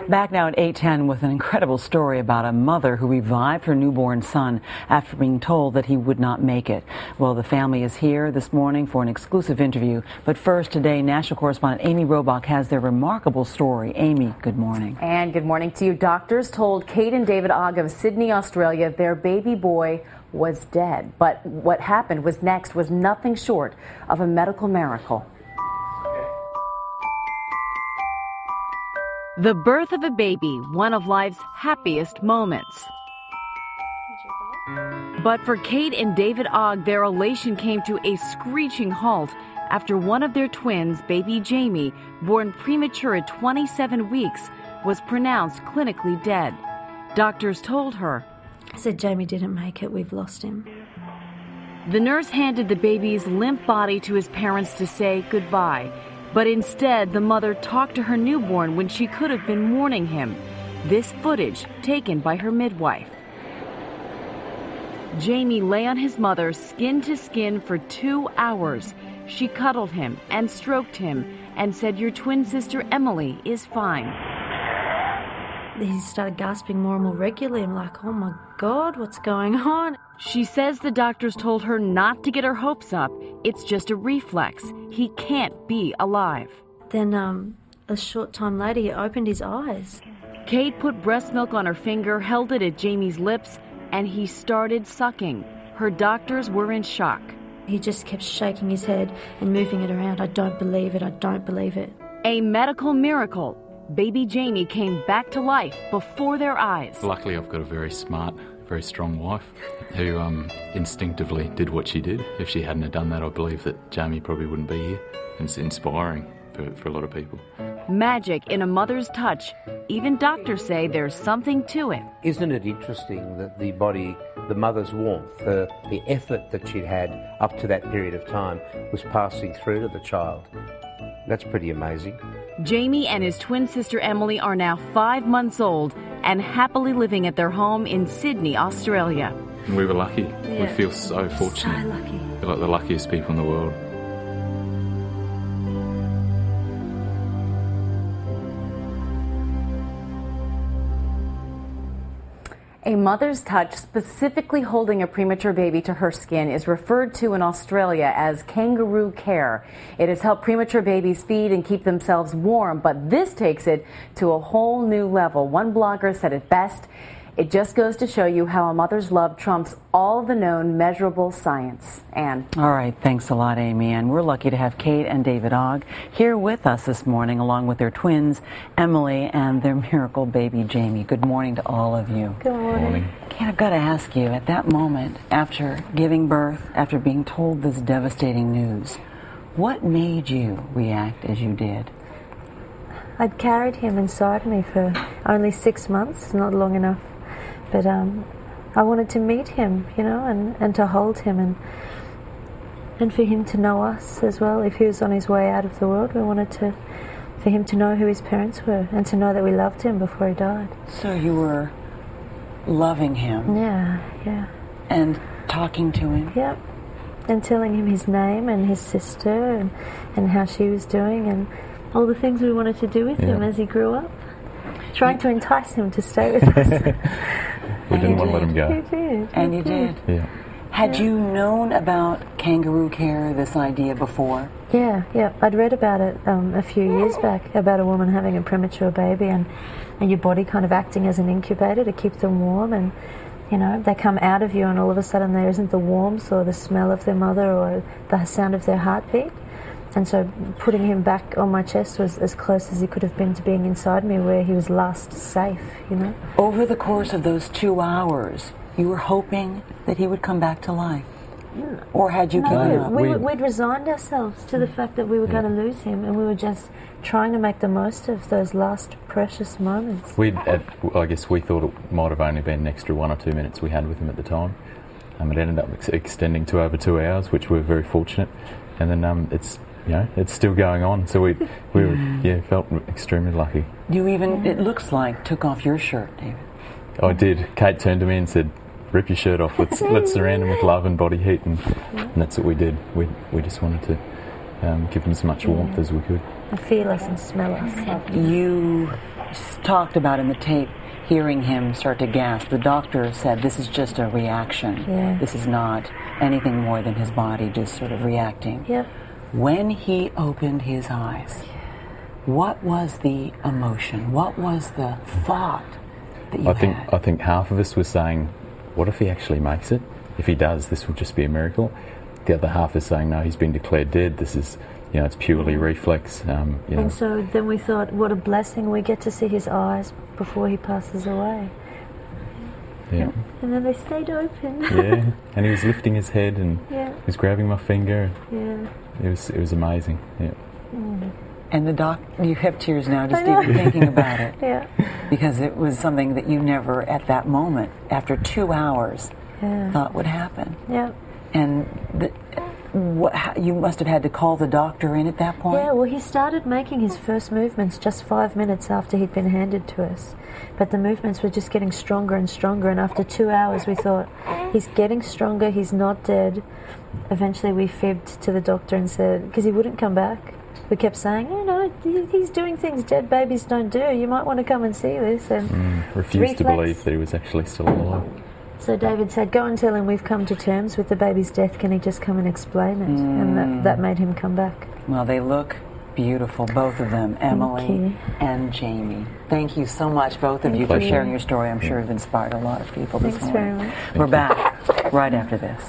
Back now at 8:10 with an incredible story about a mother who revived her newborn son after being told that he would not make it. Well, the family is here this morning for an exclusive interview. But first today, national correspondent Amy Robach has their remarkable story. Amy, good morning. And good morning to you. Doctors told Kate and David Ogg of Sydney, Australia, their baby boy was dead. But what happened was next was nothing short of a medical miracle. The birth of a baby, one of life's happiest moments. But for Kate and David Ogg, their elation came to a screeching halt after one of their twins, baby Jamie, born premature at 27 weeks, was pronounced clinically dead. Doctors told her, I said, Jamie didn't make it, we've lost him. The nurse handed the baby's limp body to his parents to say goodbye. But instead, the mother talked to her newborn when she could have been mourning him. This footage taken by her midwife. Jamie lay on his mother skin to skin for 2 hours. She cuddled him and stroked him and said, "Your twin sister Emily is fine." He started gasping more and more regularly. I'm like, oh my God, what's going on? She says the doctors told her not to get her hopes up. It's just a reflex. He can't be alive. Then a short time later, he opened his eyes. Kate put breast milk on her finger, held it at Jamie's lips, and he started sucking. Her doctors were in shock. He just kept shaking his head and moving it around. I don't believe it. I don't believe it. A medical miracle. Baby Jamie came back to life before their eyes. Luckily, I've got a very smart, very strong wife who instinctively did what she did. If she hadn't have done that, I believe that Jamie probably wouldn't be here. It's inspiring for a lot of people. Magic in a mother's touch. Even doctors say there's something to it. Isn't it interesting that the body, the mother's warmth, the effort that she'd had up to that period of time was passing through to the child? That's pretty amazing. Jamie and his twin sister Emily are now 5 months old and happily living at their home in Sydney, Australia. We were lucky. Yeah. We feel so fortunate. So lucky. We're like the luckiest people in the world. A mother's touch, specifically holding a premature baby to her skin, is referred to in Australia as kangaroo care. It has helped premature babies feed and keep themselves warm, but this takes it to a whole new level. One blogger said it best, "It just goes to show you how a mother's love trumps all the known measurable science." Anne. All right, thanks a lot, Amy. And we're lucky to have Kate and David Ogg here with us this morning, along with their twins, Emily, and their miracle baby, Jamie. Good morning to all of you. Good morning. Kate, I've got to ask you, at that moment, after giving birth, after being told this devastating news, what made you react as you did? I'd carried him inside me for only 6 months, not long enough. But I wanted to meet him, you know, and to hold him and for him to know us as well. If he was on his way out of the world, we wanted for him to know who his parents were and to know that we loved him before he died. So you were loving him? Yeah. And talking to him? Yep. And telling him his name and his sister and how she was doing and all the things we wanted to do with him as he grew up. Trying to entice him to stay with us. We didn't want to let him go. You did. And you did. Yeah. Had you known about kangaroo care, this idea, before? Yeah. I'd read about it a few years back, about a woman having a premature baby and your body kind of acting as an incubator to keep them warm, and you know, they come out of you and all of a sudden there isn't the warmth or the smell of their mother or the sound of their heartbeat. And so putting him back on my chest was as close as he could have been to being inside me, where he was last safe, you know. Over the course of those 2 hours, you were hoping that he would come back to life? Or had you given up? We'd resigned ourselves to the fact that we were going to lose him, and we were just trying to make the most of those last precious moments. I guess we thought it might have only been an extra 1 or 2 minutes we had with him at the time. It ended up extending to over 2 hours, which we were very fortunate. And then it's still going on, so we felt extremely lucky. You even, it looks like, took off your shirt, David. I did. Kate turned to me and said, "Rip your shirt off. Let's surround him with love and body heat," and that's what we did. We just wanted to give him as much warmth as we could. And feel us and smell us. You talked about in the tape hearing him start to gasp. The doctor said this is just a reaction. Yeah. This is not anything more than his body just sort of reacting. Yep. When he opened his eyes, what was the emotion? What was the thought that you had? I think half of us was saying, what if he actually makes it? If he does, this will just be a miracle. The other half is saying, no, he's been declared dead. This is, it's purely reflex. And so then we thought, what a blessing, we get to see his eyes before he passes away. Yeah. And then they stayed open. Yeah, and he was lifting his head and he was grabbing my finger. Yeah. It was amazing. Yeah. And you have tears now just even thinking about it. Yeah. Because it was something that you never, at that moment, after 2 hours, thought would happen. Yeah. And you must have had to call the doctor in at that point? Yeah, well, he started making his first movements just 5 minutes after he'd been handed to us. But the movements were just getting stronger and stronger, and after 2 hours we thought, he's getting stronger, he's not dead. Eventually we fibbed to the doctor and said, because he wouldn't come back. We kept saying, he's doing things dead babies don't do. You might want to come and see this. And refused to believe that he was actually still alive. So David said, go and tell him we've come to terms with the baby's death. Can he just come and explain it? And that made him come back. Well, they look beautiful, both of them, Emily and Jamie. Thank you so much, both of you, for sharing your story. I'm sure you've inspired a lot of people this morning. Thanks very much. We're back right after this.